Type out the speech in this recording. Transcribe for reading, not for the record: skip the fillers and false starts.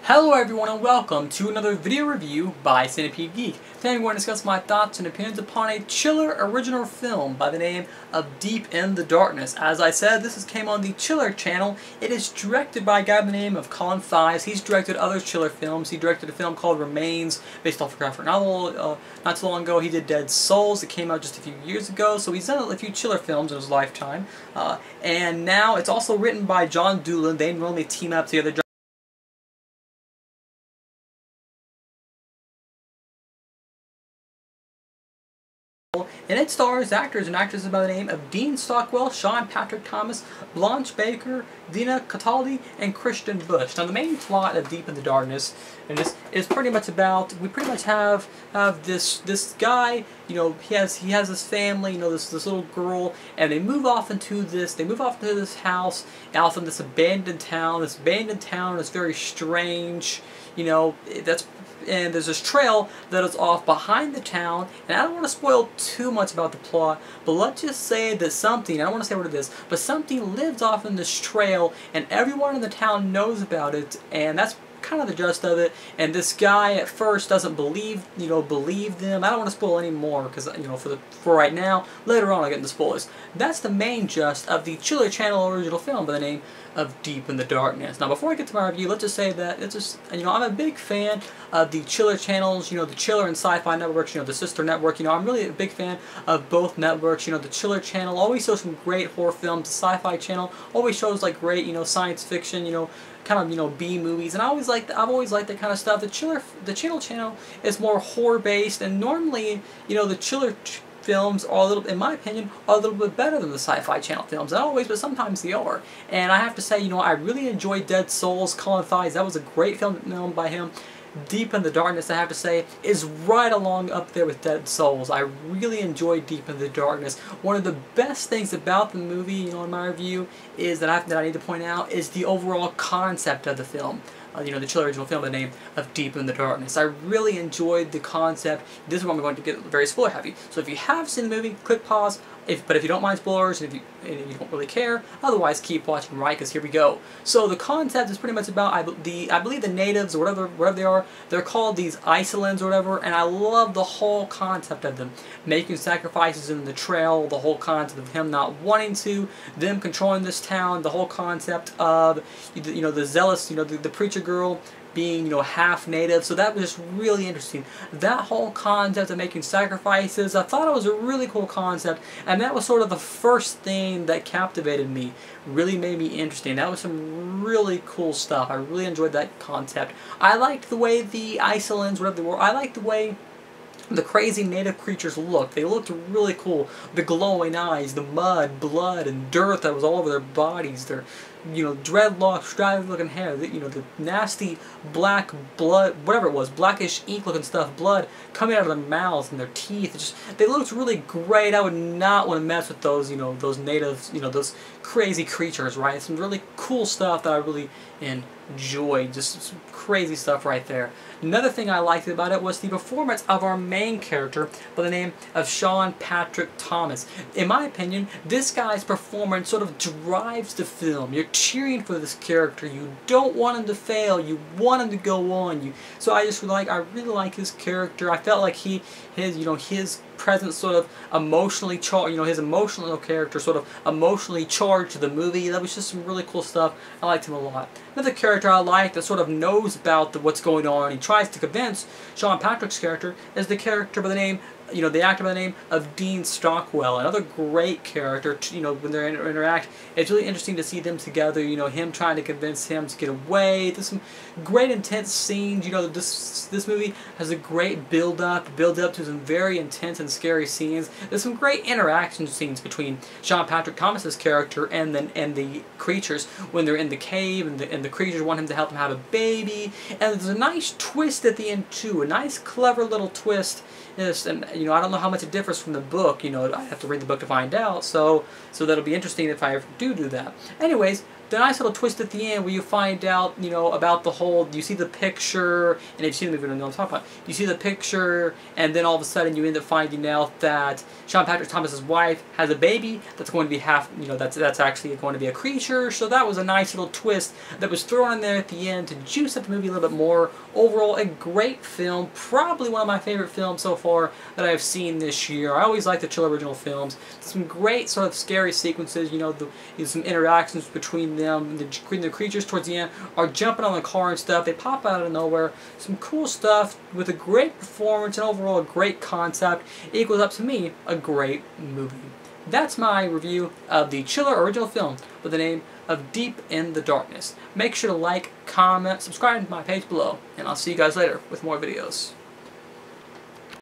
Hello everyone and welcome to another video review by Centipede Geek. Today I'm going to discuss my thoughts and opinions upon a chiller original film by the name of Deep in the Darkness. As I said, this came on the Chiller channel. It is directed by a guy by the name of Colin Feist. He's directed other Chiller films. He directed a film called Remains, based off a graphic novel not too long ago. He did Dead Souls. It came out just a few years ago, so he's done a few Chiller films in his lifetime. And now it's also written by John Doolan. They normally team up together. And it stars actors and actresses by the name of Dean Stockwell, Sean Patrick Thomas, Blanche Baker, Dina Cataldi, and Christian Bush. Now the main plot of Deep in the Darkness, and this is pretty much about, we pretty much have this guy, you know, he has this family, you know, this little girl, and they move off into this house out in this abandoned town. This abandoned town is very strange, you know, and there's this trail that is off behind the town, and I don't want to spoil too much about the plot, but let's just say that something, I don't want to say what it is, but something lives off in this trail, and everyone in the town knows about it, and that's kind of the gist of it. And this guy at first doesn't believe them. I don't want to spoil any more because, you know, for right now, later on I'll get into spoilers. That's the main gist of the Chiller channel original film by the name of Deep in the Darkness. Now before I get to my review, let's just say that it's just, you know, I'm a big fan of the Chiller channels, you know, the Chiller and Sci-Fi networks, you know, the sister network. You know, I'm really a big fan of both networks. You know, the Chiller channel always shows some great horror films. The Sci-Fi channel always shows like great, you know, science fiction, you know, kind of, you know, B movies, and I've always liked that kind of stuff. The Chiller channel is more horror based, and normally, you know, the Chiller films are a little, in my opinion, are a little bit better than the Sci-Fi channel films. Not always, but sometimes they are. And I have to say, you know, I really enjoyed Dead Souls, Colin Feist. That was a great film by him. Deep in the Darkness, I have to say, is right along up there with Dead Souls. I really enjoyed Deep in the Darkness. One of the best things about the movie, you know, in my review, is that I need to point out is the overall concept of the film. You know, the Chiller original film by the name of Deep in the Darkness. I really enjoyed the concept. This is where I'm going to get very spoiler heavy. So if you have seen the movie, click pause. But if you don't mind spoilers, and if you don't really care, otherwise keep watching, right? Because here we go. So the concept is pretty much about, I believe the natives, or wherever they are, they're called these Isolans or whatever, and I love the whole concept of them making sacrifices in the trail, the whole concept of him not wanting to, them controlling this town, the whole concept of, you know, the zealous, you know, the preacher girl being, you know, half native. So that was just really interesting. That whole concept of making sacrifices, I thought it was a really cool concept, and that was sort of the first thing that captivated me, really made me interesting. That was some really cool stuff. I really enjoyed that concept. I liked the way the Isolans, whatever they were, I liked the way the crazy native creatures looked. They looked really cool. The glowing eyes, the mud, blood, and dirt that was all over their bodies. Their, you know, dreadlocks, straggly looking hair. You know, the nasty black blood, whatever it was, blackish ink looking stuff, blood coming out of their mouths and their teeth. They looked really great. I would not want to mess with those, you know, those natives, you know, those crazy creatures, right? Some really cool stuff that I really enjoyed. Just some crazy stuff right there. Another thing I liked about it was the performance of our main character by the name of Sean Patrick Thomas. In my opinion, this guy's performance sort of drives the film. You're cheering for this character. You don't want him to fail. You want him to go on. So I really like his character. I felt like his presence sort of emotionally charged, you know, his emotional character sort of emotionally charged the movie. That was just some really cool stuff. I liked him a lot. Another character I like that sort of knows about what's going on, he tries to convince Sean Patrick's character, is the character by the name, you know, the actor by the name of Dean Stockwell. Another great character, you know, when they interact. It's really interesting to see them together, you know, him trying to convince him to get away. There's some great intense scenes, you know, this movie has a great build up to some very intense and scary scenes. There's some great interaction scenes between Sean Patrick Thomas's character and the creatures when they're in the cave, and the creatures want him to help them have a baby. And there's a nice twist at the end too, a nice clever little twist. Yes, and you know, I don't know how much it differs from the book. You know, I have to read the book to find out. So that'll be interesting if I ever do that. Anyways, the nice little twist at the end where you find out, you know, about the whole, you see the picture, and if you've seen the movie, you know what I'm talking about. You see the picture, and then all of a sudden you end up finding out that Sean Patrick Thomas's wife has a baby that's going to be half, you know, that's actually going to be a creature. So that was a nice little twist that was thrown in there at the end to juice up the movie a little bit more. Overall, a great film, probably one of my favorite films so far that I've seen this year. I always like the Chiller original films. Some great sort of scary sequences, you know, some interactions between them. The creatures towards the end are jumping on the car and stuff. They pop out of nowhere. Some cool stuff with a great performance and overall a great concept. It equals up to me a great movie. That's my review of the Chiller original film with the name of Deep in the Darkness. Make sure to like, comment, subscribe to my page below, and I'll see you guys later with more videos.